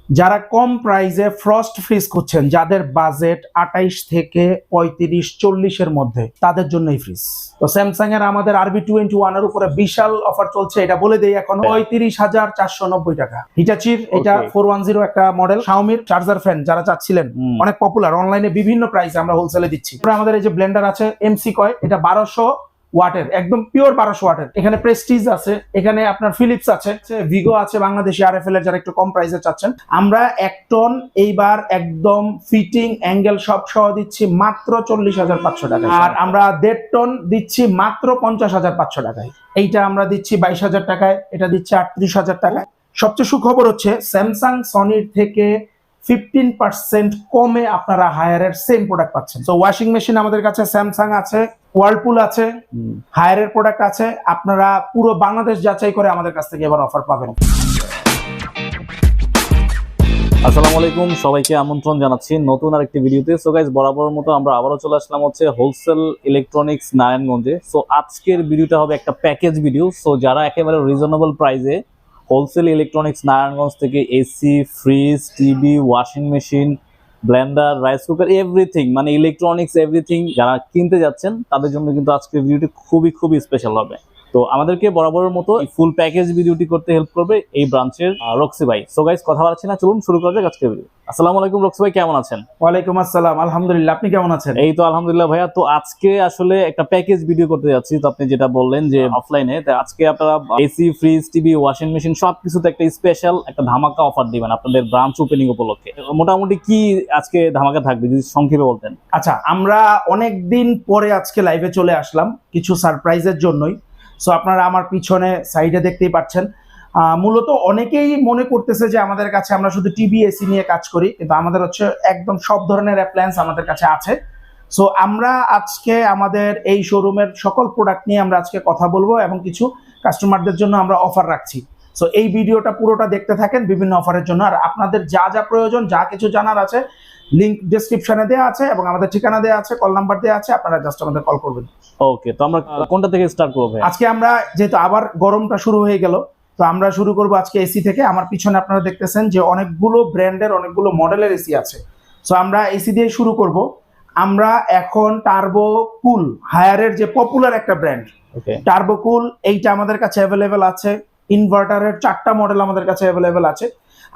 যারা কম প্রাইসে frost fridge খুঁজছেন, যাদের বাজেট 28 থেকে 35-40 এর মধ্যে, তাদের জন্যই ফ্রিজ। তো স্যামসাং এর আমাদের RB21 এর উপরে বিশাল অফার চলছে, এটা বলে দেই এখন 35,490 টাকা। হিটাচির এটা 410 একটা মডেল। শাওমির চার্জার ফ্যান যারা চাচ্ছিলেন, অনেক পপুলার, অনলাইনে বিভিন্ন প্রাইসে আমরা হোলসেলে দিচ্ছি। আমাদের এই যে ব্লেন্ডার আছে এমসি কয়, এটা 1200 ওয়াটের, একদম পিওর 1200 ওয়াটের। এখানে প্রেস্টিজ আছে, এখানে আপনার ফিলিপস আছে, ভিগো আছে, বাংলাদেশি RFL এর যারা একটু কম প্রাইসে চাচ্ছেন। আমরা 1 টন এইবার একদম ফিটিং অ্যাঙ্গেল সব সহ দিচ্ছি মাত্র 40,500 টাকায়। আর আমরা 1.5 টন দিচ্ছি মাত্র 50,500 টাকায়। এইটা আমরা দিচ্ছি 22,000 টাকায়, এটা দিচ্ছি 38,000 টাকায়। সবচেয়ে সুখবর হচ্ছে স্যামসাং সনির থেকে 15% কমে আপনারা হায়ারের সেম প্রোডাক্ট পাচ্ছেন। তো ওয়াশিং মেশিন আমাদের কাছে স্যামসাং আছে, ওয়ার্লপুল আছে, হায়ারের প্রোডাক্ট আছে। আপনারা পুরো বাংলাদেশ যাচাই করে আমাদের কাছ থেকে এবার অফার পাবেন। আসসালামু আলাইকুম, সবাইকে আমন্ত্রণ জানাচ্ছি নতুন আরেকটি ভিডিওতে। সো গাইস, বরাবর মতো আমরা আবারও চলে আসলাম হচ্ছে হোলসেল ইলেকট্রনিক্স নারায়ণগঞ্জে। সো আজকের ভিডিওটা হবে একটা প্যাকেজ ভিডিও। সো যারা একেবারে রিজনেবল প্রাইসে হোলসেল ইলেকট্রনিক্স নারায়ণগঞ্জ থেকে AC, fridge, TV, washing machine, Blender, rice cooker, everything, মানে ইলেকট্রনিক্স এভরিথিং যারা কিনতে যাচ্ছেন তাদের জন্য কিন্তু আজকের ভিডিওটি খুবই স্পেশাল হবে। তো আমাদেরকে বরাবরের মতো ফুল প্যাকেজ ভিডিওটি করতে হেল্প করবে এই ব্রাঞ্চের রক্সি ভাই। সো গাইস, কথা বলছি না, চলুন শুরু করা যাক আজকের ভিডিও। আসসালামু আলাইকুম রক্সি ভাই, কেমন আছেন? ওয়ালাইকুম আসসালাম, আলহামদুলিল্লাহ, আপনি কেমন আছেন? এই তো আলহামদুলিল্লাহ ভাইয়া। তো আজকে আসলে একটা প্যাকেজ ভিডিও করতে যাচ্ছি। তো আপনি যেটা বললেন যে অফলাইনে, আজকে আপনারা AC, fridge, TV, washing machine সবকিছুতে একটা স্পেশাল একটা ধামাকা অফার দিবেন আপনাদের ব্রাঞ্চ ওপেনিং উপলক্ষে। মোটামুটি কি আজকে ধামাকা থাকবে যদি সংক্ষেপে বলতেন? আচ্ছা, আমরা অনেকদিন পরে আজকে লাইভে চলে আসলাম কিছু সারপ্রাইজের জন্যই। সো আপনারা আমার পিছনে সাইডে দেখতেই পাচ্ছেন। মূলত অনেকেই মনে করতেছে যে আমাদের কাছে আমরা শুধু টিভি, এসি নিয়ে কাজ করি, কিন্তু আমাদের হচ্ছে একদম সব ধরনের অ্যাপ্লায়েন্স আমাদের কাছে আছে। সো আমরা আজকে আমাদের এই শোরুমের সকল প্রোডাক্ট নিয়ে আমরা আজকে কথা বলবো এবং কিছু কাস্টমারদের জন্য আমরা অফার রাখছি। সো এই ভিডিওটা পুরোটা দেখতে থাকেন বিভিন্ন অফারের জন্য। আর আপনাদের যা যা প্রয়োজন, যা কিছু জানার আছে, লিংক ডেসক্রিপশনে দেওয়া আছে এবং আমাদের ঠিকানা দেওয়া আছে, কল নাম্বার দেওয়া আছে, আপনারা জাস্ট আমাদের কল করবেন। ওকে, তো আমরা কোনটা থেকে স্টার্ট করব ভাই? আজকে আমরা যেহেতু আবার গরমটা শুরু হয়ে গেল, তো আমরা শুরু করব আজকে এসি থেকে। আমার পিছনে আপনারা দেখতেছেন যে অনেকগুলো ব্র্যান্ডের অনেকগুলো মডেলের এসি আছে। সো আমরা এসি দিয়ে শুরু করব। আমরা এখন টার্বো কুল, হায়ারের যে পপুলার একটা ব্র্যান্ড, টার্বো কুল, এইটা আমাদের কাছে অ্যাভেলেবেল আছে। ইনভার্টারের 4টা মডেল আমাদের কাছে অ্যাভেলেবেল আছে।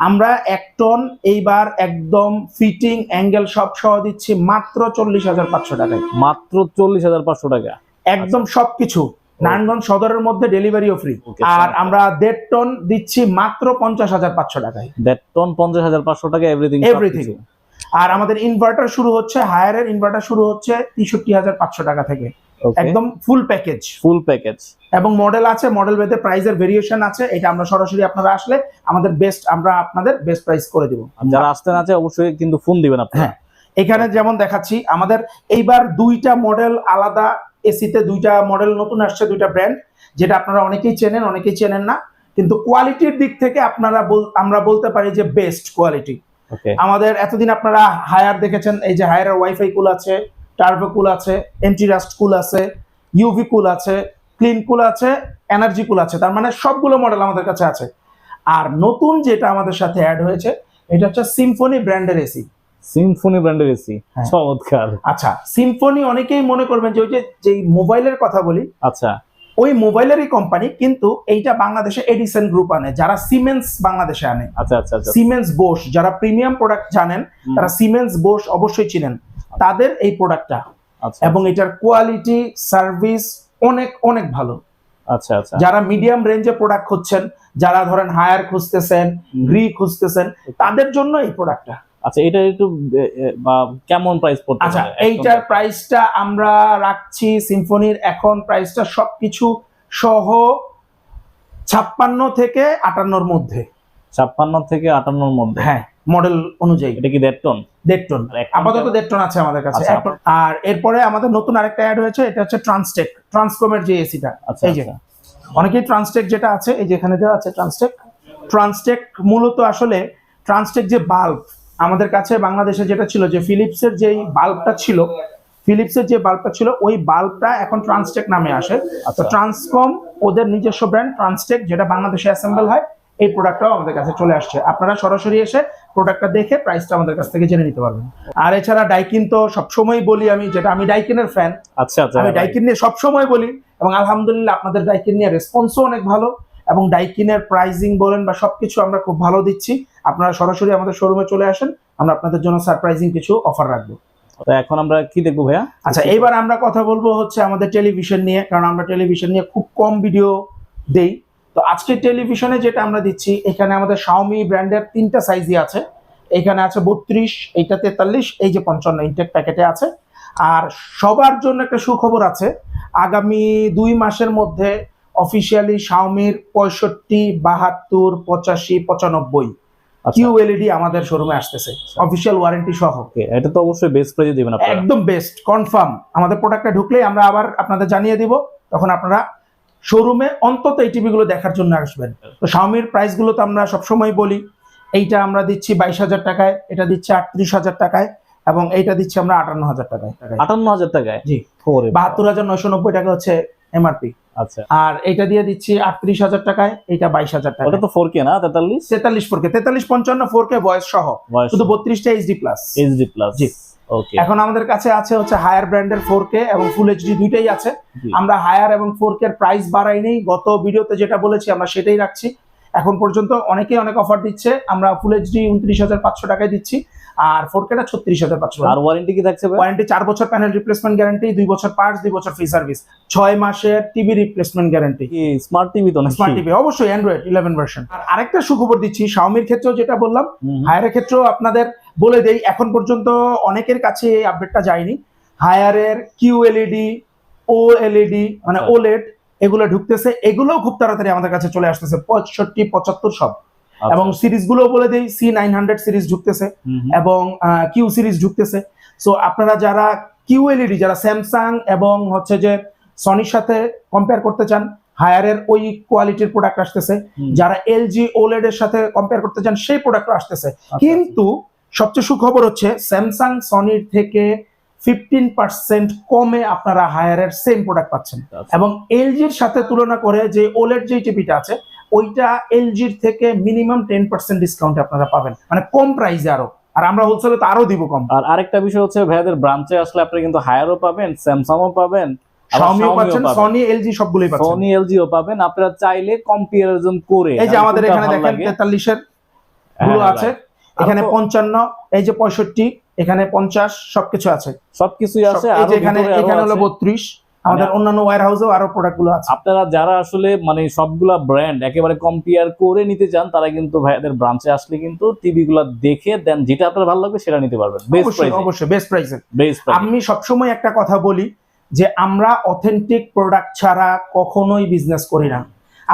আমরা 1 টন এইবার একদম ফিটিং অ্যাঙ্গেল সব সহ দিচ্ছি মাত্র 40,500 টাকায়। মাত্র 40,500 টাকা, একদম সবকিছু। নারায়ণগঞ্জ সদরের মধ্যে ডেলিভারিও ফ্রি। আর আমরা 1.5 টন দিচ্ছি মাত্র 50,500 টাকায়। 1.5 টন 50,500 টাকা, এভরিথিং। আর আমাদের ইনভার্টার শুরু হচ্ছে, হায়ারের ইনভার্টার শুরু হচ্ছে 63,500 টাকা থেকে। একদম ফুল প্যাকেজ এবং মডেল আছে, মডেল ভেদে প্রাইসের ভেরিয়েশন আছে। এটা আমরা সরাসরি আপনারা আসলে আমরা আপনাদের বেস্ট প্রাইস করে দিব। যারা আসতে না চায় অবশ্যই কিন্তু ফোন দিবেন আপনি। হ্যাঁ, এখানে যেমন দেখাচ্ছি আমাদের এইবার 2টা মডেল আলাদা। এসিতে 2টা মডেল নতুন আসছে, 2টা ব্র্যান্ড, যেটা আপনারা অনেকেই চেনেন না, কিন্তু কোয়ালিটির দিক থেকে আমরা বলতে পারি যে বেস্ট কোয়ালিটি। আমাদের এতদিন আপনারা হায়ার দেখেছেন, এই যে হায়ারের ওয়াইফাই কুল আছে, টার্বো কুল আছে, এন্টি রাস্ট কুল আছে, ইউভি কুল আছে, ক্লিন কুল আছে, এনার্জি কুল আছে। তার মানে সবগুলো মডেল আমাদের কাছে আছে। আর নতুন যেটা আমাদের সাথে অ্যাড হয়েছে, এটা হচ্ছে সিম্ফনি ব্র্যান্ডের এসি। সিম্ফনি ব্র্যান্ডের এসি, চমৎকার। আচ্ছা, সিম্ফনি অনেকেই মনে করবেন যে ওই যে মোবাইলের কথা বলি, আচ্ছা ওই মোবাইলেরই কোম্পানি, কিন্তু এইটা বাংলাদেশে এডিসন গ্রুপ আনে, যারা সিমেন্স বাংলাদেশে আনে। আচ্ছা, সিমেন্স বোস, যারা প্রিমিয়াম প্রোডাক্ট জানেন তারা সিমেন্স বোস অবশ্যই চিনেন, তাদের এই প্রোডাক্টটা। এবং এটার কোয়ালিটি, সার্ভিস অনেক ভালো। আচ্ছা, যারা মিডিয়াম রেঞ্জে প্রোডাক্ট খুঁজছেন, যারা ধরেন হায়ার খুঁজতেছেন, গ্রি খুঁজতেছেন, তাদের জন্য এই প্রোডাক্টটা। আচ্ছা, এটা একটু কেমন প্রাইস পড়ছে? আচ্ছা, এইটার প্রাইসটা আমরা রাখছি, সিম্ফনির এখন প্রাইসটা সবকিছু সহ 56 থেকে 58 মধ্যে। 56 থেকে 58 মধ্যে, হ্যাঁ, মডেল অনুযায়ী। এটা কি 1.5 টন? 1.5 টন আপাতত 1.5 টন আছে আমাদের কাছে। আর এরপরে আমাদের নতুন আরেকটা অ্যাড হয়েছে, এটা হচ্ছে ট্রান্সকমের যে এসিটা। এই যে অনেকেই ট্রান্সটেক যেটা আছে, এই যে এখানে দেওয়া আছে ট্রান্সটেক মূলত আসলে ট্রান্সটেক যে বাল্ব আমাদের কাছে বাংলাদেশে যেটা ছিল, যে ফিলিপসের যে বাল্বটা ছিল, ওই বাল্বটা এখন ট্রান্সটেক নামে আসে। তো ট্রান্সকম ওদের নিজস্ব ব্র্যান্ড ট্রান্সটেক, যেটা বাংলাদেশে অ্যাসেম্বল হয়, এই প্রোডাক্টটাও আমাদের কাছে চলে আসছে। আপনারা সরাসরি এসে প্রোডাক্টটা দেখে প্রাইসটা আমাদের কাছ থেকে জেনে নিতে পারবেন। আর এছাড়া ডাইকিন তো সবসময় বলি আমি, যেটা আমি ডাইকিনের ফ্যান। আচ্ছা আচ্ছা, আমি ডাইকিন নিয়ে সবসময় বলি এবং আলহামদুলিল্লাহ আপনাদের ডাইকিন নিয়ে রেসপন্সও অনেক ভালো এবং ডাইকিনের প্রাইজিং বলেন বা সবকিছু আমরা খুব ভালো দিচ্ছি। আপনারা সরাসরি আমাদের শোরুমে চলে আসেন, আমরা আপনাদের জন্য সারপ্রাইজিং কিছু অফার রাখবো। তো এখন আমরা কি দেখবো ভাইয়া? আচ্ছা, এইবার আমরা কথা বলবো হচ্ছে আমাদের টেলিভিশন নিয়ে, কারণ আমরা টেলিভিশন নিয়ে খুব কম ভিডিও দেই। তো আজকে টেলিভিশনে যেটা আমরা দিচ্ছি, এখানে আমাদের শাওমি ব্র্যান্ডের 3টা সাইজই আছে। এখানে আছে 32, এইটা 43, এই যে 55 ইনটেক প্যাকেটে আছে। আর সবার জন্য একটা সুখবর আছে, আগামী 2 মাসের মধ্যে অফিসিয়ালি শাওমির 65, 72, 85, 95 QLED আমাদের শোরুমে আসতেছে অফিশিয়াল ওয়ারেন্টি সহ। এটা তো অবশ্যই বেস্ট প্রাইসে দিবেন আপনারা, একদম বেস্ট কনফার্ম। আমাদের প্রোডাক্টটা ঢুকলেই আমরা আবার আপনাদের জানিয়ে দিব, তখন আপনারা শোরুমে অন্তত এই টিভি গুলো দেখার জন্য আসবেন। তো শাওমির প্রাইস গুলো তো আমরা সবসময় বলি, এইটা আমরা দিচ্ছি 22,000 টাকায়, এটা দিচ্ছি 38,000 টাকায় এবং এইটা দিচ্ছি আমরা 58,000 টাকায়। 58,000 টাকায়? জি, 72,990 টাকা হচ্ছে এমআরপি। আচ্ছা, আর এটা দিয়ে দিচ্ছি 38,000 টাকায়, এটা 22,000 টাকা। ওটা তো 4K না? 43 4K, 43, 55 4K ভয়েস সহ, শুধু 32টা এইচডি প্লাস। জি। ওকে, এখন আমাদের কাছে আছে হচ্ছে হায়ার ব্র্যান্ডের 4K এবং ফুল এইচডি দুইটাই আছে। আমরা হায়ার এবং 4K এর প্রাইস বাড়াই নেই, গত ভিডিওতে যেটা বলেছি আমরা সেটাই রাখছি। এখন পর্যন্ত অনেকেই অনেক অফার দিচ্ছে। আমরা ফুল এইচডি 29,500 টাকায় দিচ্ছি আর 4Kটা 36,500। আর ওয়ারেন্টি কি থাকছে ভাই? ওয়ারেন্টি 4 বছর প্যানেল রিপ্লেসমেন্ট গ্যারান্টি, 2 বছর পার্টস, 2 বছর ফ্রি সার্ভিস, 6 মাসের টিভি রিপ্লেসমেন্ট গ্যারান্টি। কি স্মার্ট টিভি তো? স্মার্ট টিভি অবশ্যই, অ্যান্ড্রয়েড 11 ভার্সন। আর আরেকটা সুখবর দিচ্ছি, শাওমির ক্ষেত্রেও যেটা বললাম, হায়ারের ক্ষেত্রেও আপনাদের বলে দেই, এখন পর্যন্ত অনেকের কাছে এই আপডেটটা যায়নি। হায়ারের QLED, OLED মানে OLED এগুলো ঢুকতেছে, এগুলোও খুব তাড়াতাড়ি আমাদের কাছে চলে আসতেছে, 65, 75 সব। এবং সিরিজ গুলো বলে দেই, C900 সিরিজ ঢুকতেছে এবং Q সিরিজ ঢুকতেছে। সো আপনারা যারা QLED, যারা স্যামসাং এবং হচ্ছে যে সনির সাথে কম্পেয়ার করতে চান, হায়ারের ওই কোয়ালিটির প্রোডাক্ট আসতেছে। যারা LG OLED এর সাথে কম্পেয়ার করতে চান, সেই প্রোডাক্টও আসতেছে। কিন্তু সবচেয়ে সুখবর হচ্ছে স্যামসাং সনির থেকে 15% কমে আপনারা হায়ারের সেম প্রোডাক্ট পাচ্ছেন। এবং LGর সাথে তুলনা করে যে OLED যে টিভিটা আছে, ওইটা LGর থেকে মিনিমাম 10% ডিসকাউন্ট আপনারা পাবেন, মানে কম প্রাইসে আরো। আর আমরা হোলসেলে তো আরো দিব কম। আর আরেকটা বিষয় হচ্ছে ভাইয়াদের ব্রাঞ্চে আসলে আপনি কিন্তু হায়ারও পাবেন, স্যামসাংও পাবেন, শাওমিও পাচ্ছেন, সনি LG সবগুলোই পাচ্ছেন, সনি LGও পাবেন। আপনারা চাইলে কম্পারিজন করে, এই যে আমাদের এখানে দেখেন 43 এর গুলো আছে, এখানে 55, এই যে 65, এখানে 50, সবকিছু আছে, সবকিছুই আছে। আর এখানে হলো 32, আমাদের অন্যান্য ওয়্যার হাউসেও আরো প্রোডাক্ট গুলো আছে। আপনারা যারা আসলে মানে সবগুলা ব্র্যান্ড একেবারে কম্পেয়ার করে নিতে চান, তারা কিন্তু ভাইয়াদের ব্রাঞ্চে আসলে কিন্তু টিভি গুলা দেখে দেন, যেটা আপনার ভালো লাগবে সেটা নিতে পারবেন অবশ্যই বেস্ট প্রাইসে। আমি সবসময় একটা কথা বলি যে আমরা অথেন্টিক প্রোডাক্ট ছাড়া কখনোই বিজনেস করি না।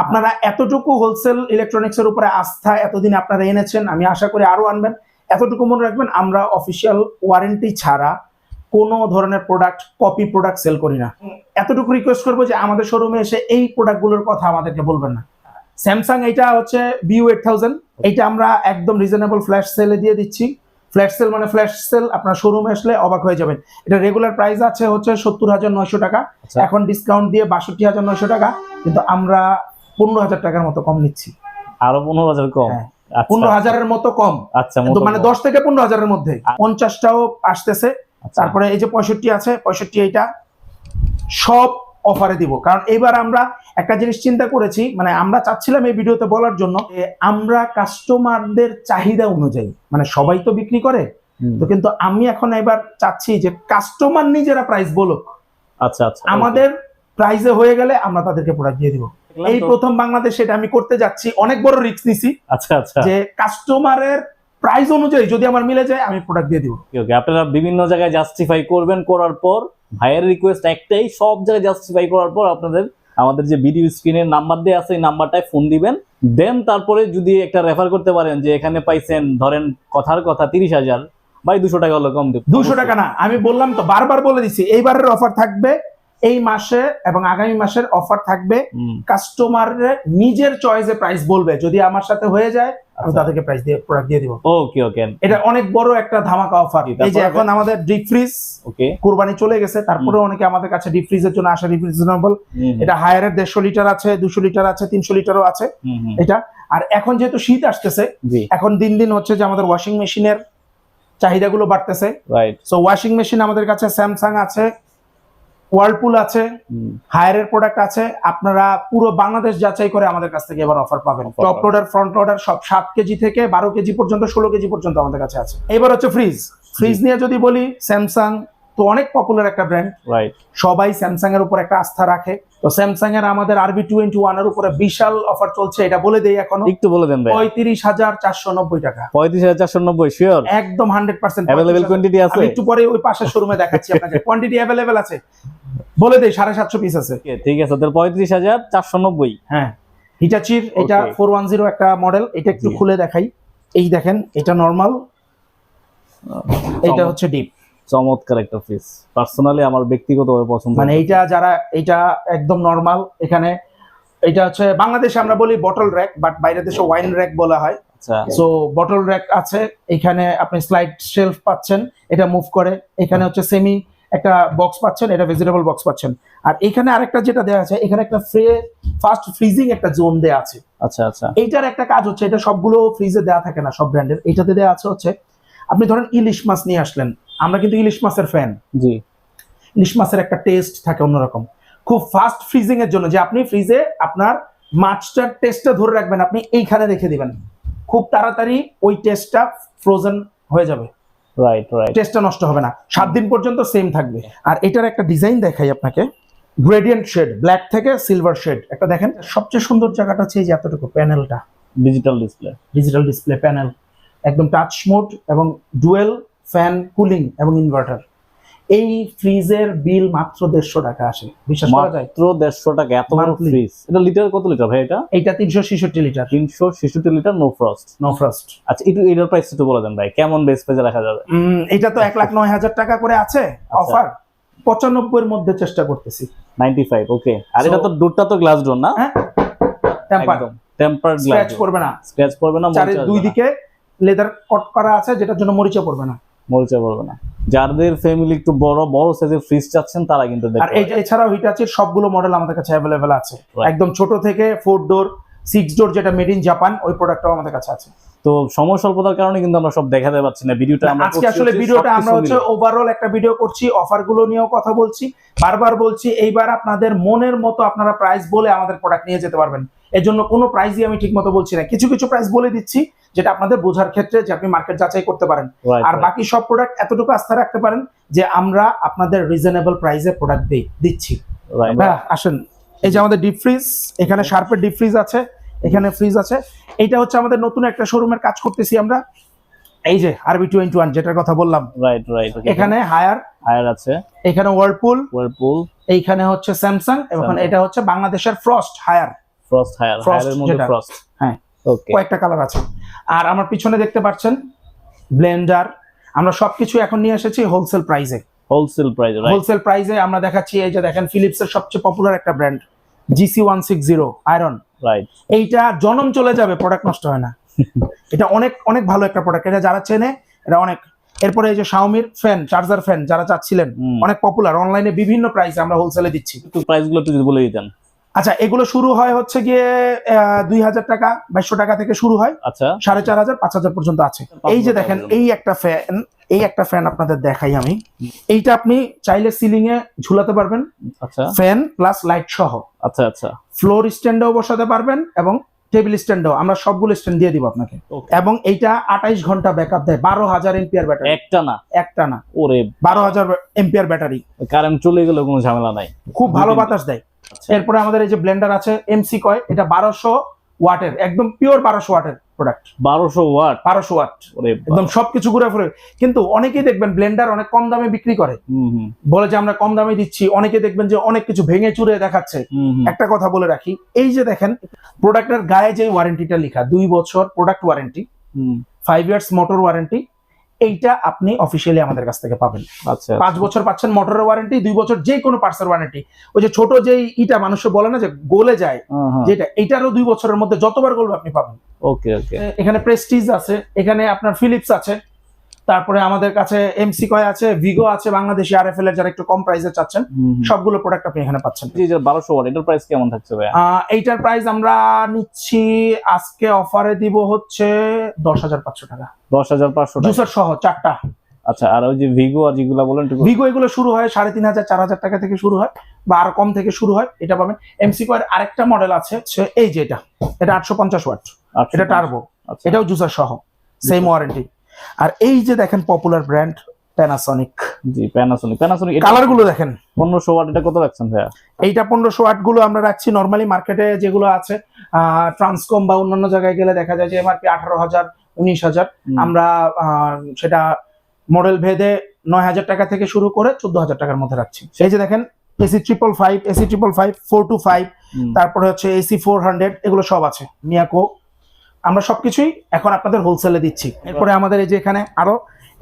আপনারা এতটুকু হোলসেল ইলেকট্রনিক্স এর উপরে আস্থা এতদিন আপনারা এনেছেন, আমি আশা করি আরো আনবেন। এতটুকু মনে রাখবেন, আমরা অফিসিয়াল ওয়ারেন্টি ছাড়া কোনো ধরনের প্রোডাক্ট, কপি প্রোডাক্ট সেল করি না। এতটুকু রিকোয়েস্ট করবো যে আমাদের শোরুমে এসে এই প্রোডাক্টগুলোর কথা আমাদেরকে বলবেন না। স্যামসাং এইটা হচ্ছে BU8000, এইটা আমরা একদম রিজনেবল ফ্ল্যাশ সেলে দিয়ে দিচ্ছি। ফ্ল্যাশ সেল মানে ফ্ল্যাশ সেল, আপনার শোরুমে আসলে অবাক হয়ে যাবেন। এটা রেগুলার প্রাইস আছে হচ্ছে 70,900 টাকা, এখন ডিসকাউন্ট দিয়ে 62,900 টাকা, কিন্তু আমরা 15,000 টাকার মতো কম নিচ্ছি। আরো 15,000 কম? 15,000-এর মতো কম। আচ্ছা, মানে 10 থেকে 15,000-এর মধ্যে। 50টাও আসতেছে। তারপরে এই যে 65 আছে, 65 এইটা সব অফারে দিব। কারণ এবার আমরা একটা জিনিস চিন্তা করেছি, মানে আমরা চাচ্ছিলাম এই ভিডিওতে বলার জন্য, আমরা কাস্টমারদের চাহিদা অনুযায়ী, মানে সবাই তো বিক্রি করে তো, কিন্তু আমি এখন এবার চাচ্ছি যে কাস্টমার নিজেরা প্রাইস বলুক। আচ্ছা, আমাদের প্রাইসে হয়ে গেলে আমরা তাদেরকে প্রোডাক্ট দিয়ে দিব। এই প্রথম বাংলাদেশে এটা আমি করতে যাচ্ছি, অনেক বড় রিস্ক নিছি। আচ্ছা, যে কাস্টমারের প্রাইস অনুযায়ী যদি আমার মিলে যায়, আমি প্রোডাক্ট দিয়ে দিব। আপনারা বিভিন্ন জায়গায় জাস্টিফাই করবেন, করার পর ভাইয়ের রিকোয়েস্ট একটাই, সব জায়গায় জাস্টিফাই করার পর আপনাদের আমাদের যে ভিডিও স্ক্রিনের নাম্বার দেওয়া আছে, এই নাম্বারটায় ফোন দিবেন। দেন তারপরে যদি একটা রেফার করতে পারেন যে এখানে পাইছেন ধরেন কথার কথা 30,000, ভাই 200 টাকা হলো কম দিব। 200 টাকা না, আমি বললাম তো, বারবার বলে দিচ্ছি, এইবারের অফার থাকবে এই মাসে এবং আগামী মাসের অফার থাকবে। কাস্টমার নিজের চয়েসে প্রাইস বলবে, যদি আমার সাথে হয়ে যায় আমি তাদেরকে প্রাইস দিয়ে প্রোডাক্ট দিয়ে দিব। ওকে, এটা অনেক বড় একটা ধামাকা অফার। এই যে এখন আমাদের ডিপ ফ্রিজ কুরবানি চলে গেছে, তারপরে অনেকে আমাদের কাছে ডিপ ফ্রিজের জন্য আসে। রিজনেবল, এটা হায়ারের 150 লিটার আছে, 200 লিটার আছে, 300 লিটারও আছে এটা। আর এখন যেহেতু শীত আসতেছে, এখন দিন দিন হচ্ছে যে আমাদের ওয়াশিং মেশিনের চাহিদাগুলো বাড়তেছে। রাইট। সো ওয়াশিং মেশিন আমাদের কাছে স্যামসাং আছে, ওয়ার্লপুল আছে, হায়ারের প্রোডাক্ট আছে। আপনারা পুরো বাংলাদেশ যাচাই করে আমাদের কাছ থেকে এবার অফার পাবেন। টপ লোডার, ফ্রন্ট লোডার সব 7 কেজি থেকে 12 কেজি পর্যন্ত, 16 কেজি পর্যন্ত আমাদের কাছে আছে। এবার হচ্ছে ফ্রিজ নিয়ে যদি বলি, স্যামসাং তো অনেক পপুলার একটা ব্র্যান্ড, রাইট? সবাই স্যামসাং এর উপর একটা আস্থা রাখে। তো স্যামসাং এর আমাদের RB21 এর উপরে বিশাল অফার চলছে, এটা বলে দেই এখনো। একটু বলে দেন ভাই। 35,490 টাকা। 35,490 শিওর? একদম 100% अवेलेबल কোয়ান্টিটি আছে? আমি একটু পরে ওই পাশের শোরুমে দেখাচ্ছি আপনাকে। কোয়ান্টিটি अवेलेबल আছে, বলে দেই 750 পিস আছে। ঠিক আছে, তাহলে 35,490। হ্যাঁ, হিটাচির এটা 410 একটা মডেল। এটা একটু খুলে দেখাই। এই দেখেন, এটা নরমাল, এটা হচ্ছে ডিপ। চমৎকার একটা ফ্রিজ, পার্সোনালি আমার ব্যক্তিগতভাবে পছন্দ। মানে এইটা যারা, এটা একদম নরমাল। এখানে এটা হচ্ছে বাংলাদেশে আমরা বলি বটল র‍্যাক, বাট বাইরে দেশে ওয়াইন র‍্যাক বলা হয়। আচ্ছা, সো বটল র‍্যাক আছে। এখানে আপনি স্লাইড শেলফ পাচ্ছেন, এটা মুভ করে। এখানে হচ্ছে সেমি একটা বক্স পাচ্ছেন, এটা ভেজিটেবল বক্স পাচ্ছেন। আর এখানে আরেকটা যেটা দেওয়া আছে, এখানে একটা ফাস্ট ফ্রিজিং একটা জোন দেওয়া আছে। আচ্ছা আচ্ছা, এইটার একটা কাজ হচ্ছে, এটা সবগুলো ফ্রিজে দেওয়া থাকে না সব ব্র্যান্ডের। এটাতে দেওয়া আছে হচ্ছে, আপনি ধরেন ইলিশ মাছ নিয়ে আসলেন, আমরা কিন্তু ইলিশ মাছের ফ্যান। জি, ইলিশ মাছের একটা টেস্ট থাকে অন্যরকম, খুব ফাস্ট ফ্রিজিং এর জন্য। যে আপনি ফ্রিজে আপনার মাছটার টেস্টটা ধরে রাখবেন, আপনি এইখানে রেখে দিবেন, খুব তাড়াতাড়ি ওই টেস্টটা ফ্রোজেন হয়ে যাবে। রাইট রাইট, টেস্টটা নষ্ট হবে না, 7 দিন পর্যন্ত সেম থাকবে। আর এটার একটা ডিজাইন দেখাই আপনাকে, গ্রেডিয়েন্ট শেড, ব্ল্যাক থেকে সিলভার শেড। একটা দেখেন, সবচেয়ে সুন্দর জায়গাটা হচ্ছে এই যে এতটুকু প্যানেলটা, ডিজিটাল ডিসপ্লে প্যানেল, একদম টাচ মোড এবং ডুয়েল ফ্যান কুলিং এবং ইনভার্টার। এই ফ্রিজের বিল মাত্র 150 টাকা আসে, বিশ্বাস করা যায়? মাত্র 150 টাকা, এত বড় ফ্রিজ। এটা লিটার কত লিটার ভাই? এটা 366 লিটার। 366 litre, no frost. আচ্ছা, এটার প্রাইস একটু বলে দেন ভাই, কেমন বেস প্রাইসে রাখা যাবে? এটা তো 1,09,000 টাকা করে আছে অফার। 95 এর মধ্যে চেষ্টা করতেছি। 95, ওকে। আর এটা তো ডোরটা তো গ্লাস ডোর না? হ্যাঁ, টেম্পারড গ্লাস, স্ক্র্যাচ পড়বে না। চারে দুই দিকে লেদার কট করা আছে, যেটার জন্য মরিচা পড়বে না। যাদের ফ্যামিলি একটু বড় সাইজের ফ্রিজ চাচ্ছেন তারা কিন্তু দেখতে পারেন। আর এছাড়াও হিটাচির সবগুলো মডেল আমাদের কাছে अवेलेबल আছে, একদম ছোট থেকে 4 ডোর, 6 ডোর যেটা মেড ইন জাপান, ওই প্রোডাক্টটাও আমাদের কাছে আছে। তো সময় স্বল্পতার কারণে কিন্তু আমরা সব দেখাতে পারছি না। ভিডিওটা আমরা আজকে আসলে ভিডিওটা আমরা হচ্ছে ওভারঅল একটা ভিডিও করছি, অফারগুলো নিয়েও কথা বলছি। বারবার বলছি, এইবার আপনাদের মনের মতো আপনারা প্রাইস বলে আমাদের প্রোডাক্ট নিয়ে যেতে পারবেন। এর জন্য কোনো প্রাইসই আমি ঠিকমতো বলছি না, কিছু কিছু প্রাইস বলে দিচ্ছি যেটা আপনাদের বোঝার ক্ষেত্রে, যে আপনি মার্কেট যাচাই করতে পারেন। আর বাকি সব প্রোডাক্ট এতটুকু আস্থা রাখতে পারেন যে আমরা আপনাদের রিজনেবল প্রাইসে প্রোডাক্ট দিচ্ছি। আসেন, এই যে আমাদের ডিপ ফ্রিজ, এখানে শার্পের ডিপ ফ্রিজ আছে, এখানে ফ্রিজ আছে। এইটা হচ্ছে আমাদের নতুন একটা শোরুমের কাজ করতেছি আমরা। এই যে RB21 যেটার কথা বললাম, রাইট, এখানে হায়ার আছে, এখানে ওয়ার্লপুল, এইখানে হচ্ছে স্যামসাং, এবং এটা হচ্ছে বাংলাদেশের ফ্রস্ট হায়ার। হায়ারের মধ্যে ফ্রস্ট, হ্যাঁ, ওকে, কয়েকটা কালার আছে। আর আমার পিছনে দেখতে পাচ্ছেন ব্লেন্ডার। আমরা সবকিছু এখন নিয়ে এসেছি হোলসেল প্রাইসে আমরা দেখাচ্ছি। এই যে দেখেন, ফিলিপসের সবচেয়ে পপুলার একটা ব্র্যান্ড GC160 আয়রন, রাইট। এইটা জনম চলে যাবে, প্রোডাক্ট নষ্ট হয় না। এটা অনেক অনেক ভালো একটা প্রোডাক্ট, এটা যারা চেনে এটা অনেক। এরপরে এই যে শাওমির ফ্যান, চার্জার ফ্যান যারা চাচ্ছিলেন, অনেক পপুলার, অনলাইনে বিভিন্ন প্রাইসে আমরা হোলসেলে দিচ্ছি। একটু প্রাইসগুলো একটু যদি বলে দিতেন। আচ্ছা, এগুলো শুরু হয় হচ্ছে গিয়ে 2,000 টাকা, 2,200 টাকা থেকে শুরু হয়। আচ্ছা, 4,500, 5,000 পর্যন্ত আছে। এই যে দেখেন, এই একটা ফ্যান আপনাদের দেখাই আমি। এইটা আপনি চাইলে সিলিং এ ঝুলাতে পারবেন, আচ্ছা, ফ্যান প্লাস লাইট সহ। আচ্ছা আচ্ছা, ফ্লোর স্ট্যান্ডেও বসাতে পারবেন এবং টেবিল স্ট্যান্ডেও, আমরা সবগুলো স্ট্যান্ড দিয়ে দিব আপনাকে। এবং এইটা 28 ঘন্টা ব্যাকআপ দেয়, 12,000 এম্পিয়ার ব্যাটারি। একটা না, ওরে, 12,000 এম্পিয়ার ব্যাটারি, কারেন্ট চলে গেলে কোনো ঝামেলা নাই, খুব ভালো বাতাস দেয়। এরপরে আমাদের এই যে ব্লেন্ডার আছে MC কয়, এটা 1200 ওয়াটের, একদম পিওর 1200 ওয়াটের প্রোডাক্ট। 1200 ওয়াট, একদম সবকিছু ঘুরে ফিরে। কিন্তু অনেকেই দেখবেন ব্লেন্ডার অনেক কম দামে বিক্রি করে, বলে যে আমরা কম দামে দিচ্ছি। অনেকে দেখবেন যে অনেক কিছু ভেঙে চুরে দেখাচ্ছে। একটা কথা বলে রাখি, এই যে দেখেন প্রোডাক্টের গায়ে যে ওয়ারেন্টিটা লেখা, 2 বছর product warranty, 5 years motor warranty, এইটা আপনি অফিসিয়ালি আমাদের কাছ থেকে পাবেন। আচ্ছা, 5 বছর পাচ্ছেন মোটরের ওয়ারেন্টি, 2 বছর যে কোনো পার্টসের ওয়ারেন্টি। ওই যে ছোট যেই ইটা মানুষে বলে না যে গলে যায়, যেটা, এটারও 2 বছরের মধ্যে যতবার গলবে আপনি পাবেন। ওকে ওকে, এখানে প্রেস্টিজ আছে, এখানে আপনার ফিলিপস আছে, তারপরে আমাদের কাছে এমসি কয় আছে, ভিগো আছে, বাংলাদেশি আরএফএল এর যারা একটু কম প্রাইসে চাচ্ছেন সবগুলো প্রোডাক্ট আপনি এখানে পাচ্ছেন। জি, যে 1200 ওয়াট এটার প্রাইস কেমন থাকছে ভাই? এইটার প্রাইস আমরা নিচ্ছি আজকে অফারে দিব হচ্ছে 10,500 টাকা। 10,500 টাকা জুসার সহ 4টা। আচ্ছা, আর ওই যে ভিগো আর যেগুলা বলেন, ভিগো এগুলো শুরু হয় 3,500 4,000 টাকা থেকে শুরু হয়, বা আর কম থেকে শুরু হয়, এটা পাবেন। এমসি কয়ের আরেকটা মডেল আছে, এই যে এটা 850 ওয়াট, এটা টার্বো, এটাও জুসার সহ, সেম ওয়ারেন্টি। আর এই যে দেখেন পপুলার ব্র্যান্ড প্যানাসোনিক। জি, প্যানাসোনিক কালার গুলো দেখেন। 1500 ওয়াট এটা কত রাখছেন ভাইয়া? এইটা 1500 ওয়াট গুলো আমরা রাখছি নরমালি মার্কেটে যেগুলো আছে ট্রান্সকম বা অন্যান্য জায়গায় গেলে দেখা যায় যে এমআরপি 18,000 19,000, আমরা সেটা মডেল ভেদে 9,000 টাকা থেকে শুরু করে 14,000 টাকার মধ্যে রাখছি। এই যে দেখেন এসি 555, এসি 555, 425, তারপরে হচ্ছে এসি 400, এগুলো সব আছে। মিয়াকো, আমরা সবকিছুই এখন আপনাদের হোলসেলে দিচ্ছি। এরপরে আমাদের এই যে এখানে আরো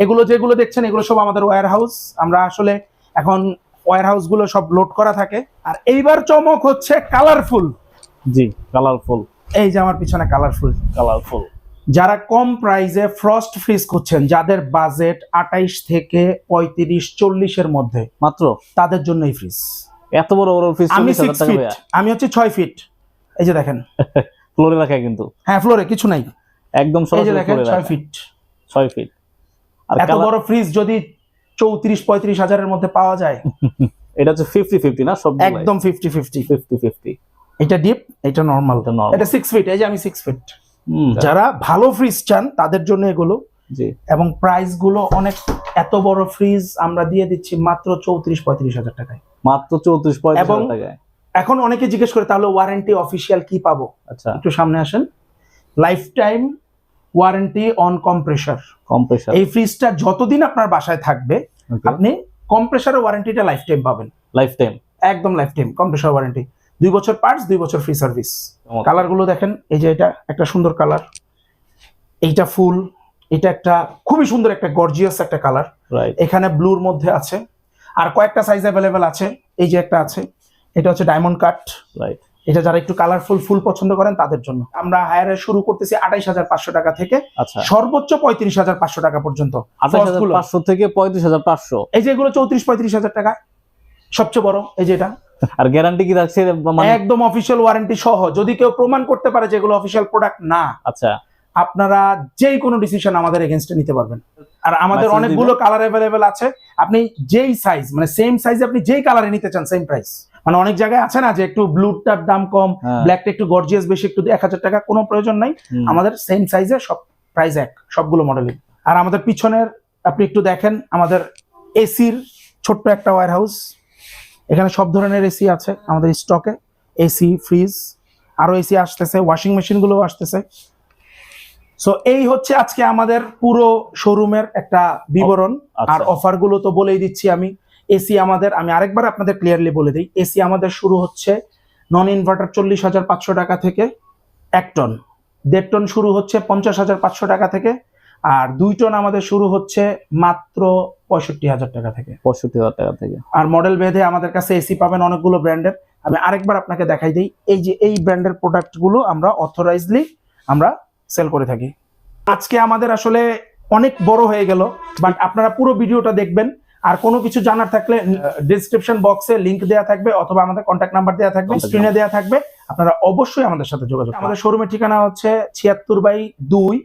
এগুলো যেগুলো দেখছেন এগুলো সব আমাদের ওয়্যার হাউস, আমরা আসলে এখন ওয়্যার হাউস গুলো সব লোড করা থাকে। আর এইবার চমক হচ্ছে কালারফুল। জি, কালারফুল, এই যে আমার পিছনে কালারফুল। যারা কম প্রাইসে ফ্রস্ট ফ্রিজ খুঁজছেন, যাদের বাজেট 28 থেকে 35 40 এর মধ্যে মাত্র, তাদের জন্য এই ফ্রিজ। এত বড় বড় ফ্রিজ। আমি 6 ফিট, আমি হচ্ছে 6 ফিট। এই যে দেখেন ফ্লোরে রাখা, কিন্তু হ্যাঁ ফ্লোরে কিছু নাই, একদম এই যে দেখেন 6 ফিট। আর এত বড় ফ্রিজ যদি 34-35 হাজারের মধ্যে পাওয়া যায়, এটা হচ্ছে 50-50 না? সব একদম 50-50। 50-50। এটা ডিপ, এটা নরমাল। এটা 6 ফিট, এই যে আমি 6 ফিট। যারা ভালো ফ্রিজ চান তাদের জন্য এগুলো। জি, এবং প্রাইস গুলো অনেক, এত বড় ফ্রিজ আমরা দিয়ে দিচ্ছি মাত্র 34-35 হাজার টাকায়। মাত্র 34-35 টাকায়। এখন অনেকে জিজ্ঞেস করে তাহলে ওয়ারেন্টি অফিসিয়াল কি পাবো? আচ্ছা, একটু সামনে আসেন। Life time warranty on compressor. এই ফ্রিজটা যতদিন আপনার বাসায় থাকবে আপনি কম্প্রেসারের ওয়ারেন্টিটা লাইফ টাইম পাবেন। লাইফ টাইম, একদম লাইফ টাইম কম্প্রেসার ওয়ারেন্টি। 2 বছর পার্টস, 2 বছর ফ্রি সার্ভিস। কালার গুলো দেখেন, এই যে এটা একটা সুন্দর কালার, এইটা ফুল, এটা একটা খুবই সুন্দর একটা গর্জিয়াস একটা কালার। এখানে ব্লুর মধ্যে আছে, আর কয়েকটা সাইজ অ্যাভেলেবেল আছে। এই যে একটা আছে, এটা হচ্ছে ডায়মন্ড কাট। এটা যারা একটু কালারফুল ফুল পছন্দ করেন তাদের জন্য। আমরা হায়ারে শুরু করতেছি 28,500 টাকা থেকে সর্বোচ্চ 35,500 টাকা পর্যন্ত। 28,500 থেকে 35,500। এই যে এগুলো 34-35 হাজার টাকা সবচেয়ে বড়। এই যে এটা। আর গ্যারান্টি কি থাকছে? একদম অফিসিয়াল ওয়ারেন্টি সহ। যদি কেউ প্রমাণ করতে পারে যে এগুলো অফিসিয়াল প্রোডাক্ট না, আচ্ছা, আপনারা যেই কোনো ডিসিশন আমাদের এগেইনস্টে নিতে পারবেন। আর আমাদের অনেকগুলো কালার अवेलेबल আছে, আপনি যেই সাইজ, মানে সেম সাইজে আপনি যেই কালারে নিতে চান সেম প্রাইস। মানে অনেক জায়গায় আছে না যে একটু ব্লুটার দাম কম, ব্ল্যাকটা একটু গর্জিয়াস বেশি, একটু 1,000 টাকা, কোনো প্রয়োজন নাই। আমাদের সেম সাইজে সব প্রাইস এক, সবগুলো মডেলই। আর আমাদের পিছনের আপনি একটু দেখেন, আমাদের এসির ছোট্ট একটা ওয়্যার হাউস। এখানে সব ধরনের এসি আছে আমাদের স্টকে, এসি, ফ্রিজ, আরো এসি আসতেছে, ওয়াশিং মেশিন গুলো আসতেছে। সো এই হচ্ছে আজকে আমাদের পুরো শোরুমের একটা বিবরণ। আর অফার গুলো তো বলেই দিচ্ছি আমি। এসি আমাদের, আমি আরেকবার আপনাদের ক্লিয়ারলি বলে দিই, এসি আমাদের শুরু হচ্ছে নন ইনভার্টার 40,500 টাকা থেকে, 1 টন 1.5 টন শুরু হচ্ছে 50,500 টাকা থেকে, আর 2 টন আমাদের শুরু হচ্ছে মাত্র 65,000 টাকা থেকে। 65,000 টাকা থেকে। আর মডেল ভেদে আমাদের কাছে এসি পাবেন অনেকগুলো ব্র্যান্ডের। আমি আরেকবার আপনাকে দেখাই দিই, এই যে এই ব্র্যান্ডের প্রোডাক্ট গুলো আমরা অথরাইজলি আমরা সেল করে থাকি। আজকে আমাদের আসলে অনেক বড় হয়ে গেল, বাট আপনারা পুরো ভিডিওটা দেখবেন। আর কোনো কিছু জানার থাকলে ডেসক্রিপশন বক্সে লিংক দেওয়া থাকবে, অথবা আমাদের কন্ট্যাক্ট নাম্বার দেওয়া থাকবে, স্ক্রিনে দেওয়া থাকবে। আপনারা অবশ্যই আমাদের সাথে যোগাযোগ। আমাদের শোরুমের ঠিকানা হচ্ছে 76/2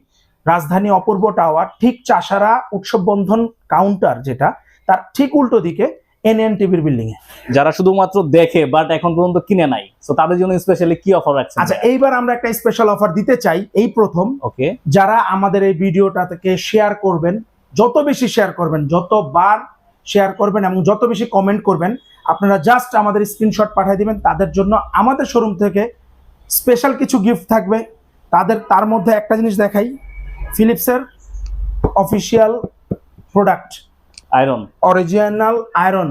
রাজধানী অপূর্ব টাওয়ার, ঠিক চাষারা উৎসব বন্ধন কাউন্টার, যেটা তার ঠিক উল্টো দিকে এনএন টিভির বিল্ডিং এ। যারা শুধুমাত্র দেখে বাট এখন পর্যন্ত কিনে নাই, সো তাদের জন্য স্পেশালি কি অফার রাখছেন? আচ্ছা, এইবার আমরা একটা স্পেশাল অফার দিতে চাই। এই প্রথম, ওকে, যারা আমাদের এই ভিডিওটা থেকে শেয়ার করবেন, যত বেশি শেয়ার করবেন, যতবার শেয়ার করবেন এবং যত বেশি কমেন্ট করবেন, আপনারা জাস্ট আমাদের স্ক্রিনশট পাঠিয়ে দিবেন, তাদের জন্য আমাদের শোরুম থেকে স্পেশাল কিছু গিফট থাকবে। তার মধ্যে একটা জিনিস দেখাই, ফিলিপসের official product iron, original iron,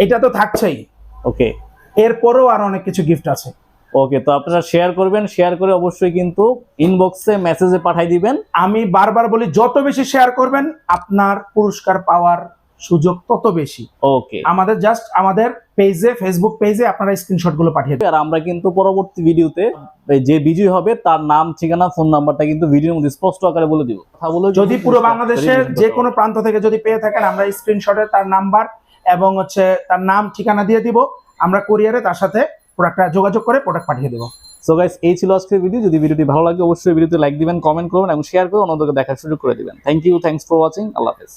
এটা তো থাকছেই। ওকে, এরপরেও আর অনেক কিছু গিফট আছে। ওকে, তো আপনারা শেয়ার করবেন, শেয়ার করে অবশ্যই কিন্তু ইনবক্সে মেসেজে পাঠিয়ে দিবেন। আমি বারবার বলি, যত বেশি শেয়ার করবেন আপনার পুরস্কার পাওয়ার সুযোগ তত বেশি। ওকে, আমাদের জাস্ট আমাদের পেজে, ফেসবুক পেজে আপনারা স্ক্রিনশট গুলো পাঠিয়ে দেবেন। আর আমরা কিন্তু পরবর্তী ভিডিওতে যে বিজয়ী হবে তার নাম, ঠিকানা, ফোন নাম্বারটা কিন্তু ভিডিওর মধ্যে স্পষ্ট আকারে বলে দিব। কথা বলে যদি পুরো বাংলাদেশের যে কোনো প্রান্ত থেকে যদি পেয়ে থাকেন, আমরা স্ক্রিনশটে তার নাম্বার এবং তার নাম ঠিকানা দিয়ে দিব। আমরা কুরিয়ারে তার সাথে প্রোডাক্টটা যোগাযোগ করে প্রোডাক্ট পাঠিয়ে দেবো। সো গাইস, এই ছিল আজকের ভিডিও। যদি ভিডিওটি ভালো লাগে অবশ্যই ভিডিওতে লাইক দিবেন, কমেন্ট করবেন এবং শেয়ার করে অন্যদেরকে দেখার সুযোগ করে দিবেন। Thank you, thanks for watching. আল্লাহ হাফেজ।